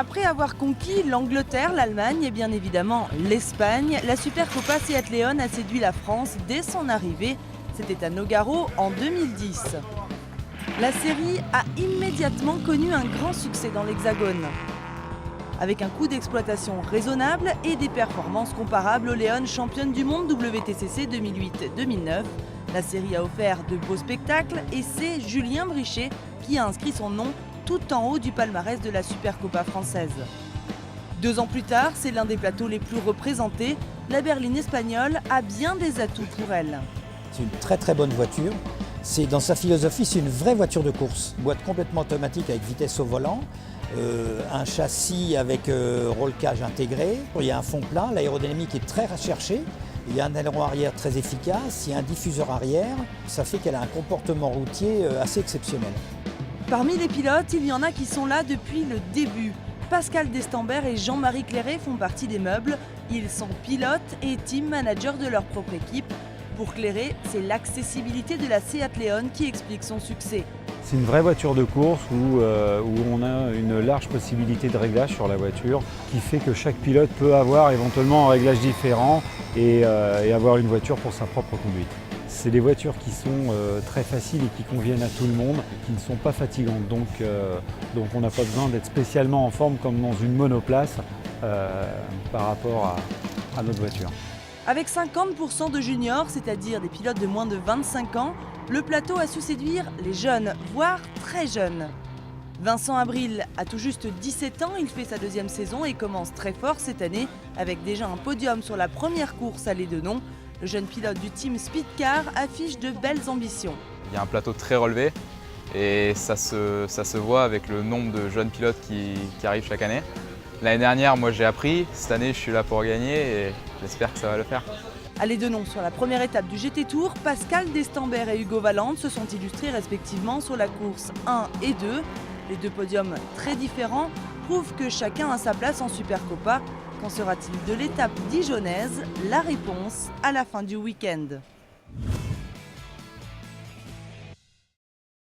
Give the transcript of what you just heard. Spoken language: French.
Après avoir conquis l'Angleterre, l'Allemagne et bien évidemment l'Espagne, la Supercopa Seat León a séduit la France dès son arrivée. C'était à Nogaro en 2010. La série a immédiatement connu un grand succès dans l'Hexagone. Avec un coût d'exploitation raisonnable et des performances comparables aux León championnes du monde WTCC 2008-2009, la série a offert de beaux spectacles et c'est Julien Brichet qui a inscrit son nom tout en haut du palmarès de la Supercopa française. 2 ans plus tard, c'est l'un des plateaux les plus représentés. La berline espagnole a bien des atouts pour elle. C'est une très très bonne voiture. Dans sa philosophie, c'est une vraie voiture de course. Boîte complètement automatique avec vitesse au volant, un châssis avec roll-cage intégré. Il y a un fond plat, l'aérodynamique est très recherchée. Il y a un aileron arrière très efficace, il y a un diffuseur arrière. Ça fait qu'elle a un comportement routier assez exceptionnel. Parmi les pilotes, il y en a qui sont là depuis le début. Pascal Destambert et Jean-Marie Clairet font partie des meubles. Ils sont pilotes et team managers de leur propre équipe. Pour Clairet, c'est l'accessibilité de la Seat León qui explique son succès. C'est une vraie voiture de course où on a une large possibilité de réglage sur la voiture qui fait que chaque pilote peut avoir éventuellement un réglage différent et avoir une voiture pour sa propre conduite. C'est des voitures qui sont très faciles et qui conviennent à tout le monde, qui ne sont pas fatigantes. Donc on n'a pas besoin d'être spécialement en forme comme dans une monoplace par rapport à notre voiture. Avec 50% de juniors, c'est-à-dire des pilotes de moins de 25 ans, le plateau a su séduire les jeunes, voire très jeunes. Vincent Abril a tout juste 17 ans, il fait sa 2e saison et commence très fort cette année avec déjà un podium sur la première course à l'Édenon. Le jeune pilote du team Speedcar affiche de belles ambitions. Il y a un plateau très relevé et ça se voit avec le nombre de jeunes pilotes qui arrivent chaque année. L'année dernière, moi j'ai appris, cette année je suis là pour gagner et j'espère que ça va le faire. À l'Édenon, sur la première étape du GT Tour, Pascal Destambert et Hugo Valente se sont illustrés respectivement sur la course 1 et 2. Les 2 podiums très différents prouvent que chacun a sa place en Supercopa. Qu'en sera-t-il de l'étape dijonnaise? La réponse à la fin du week-end.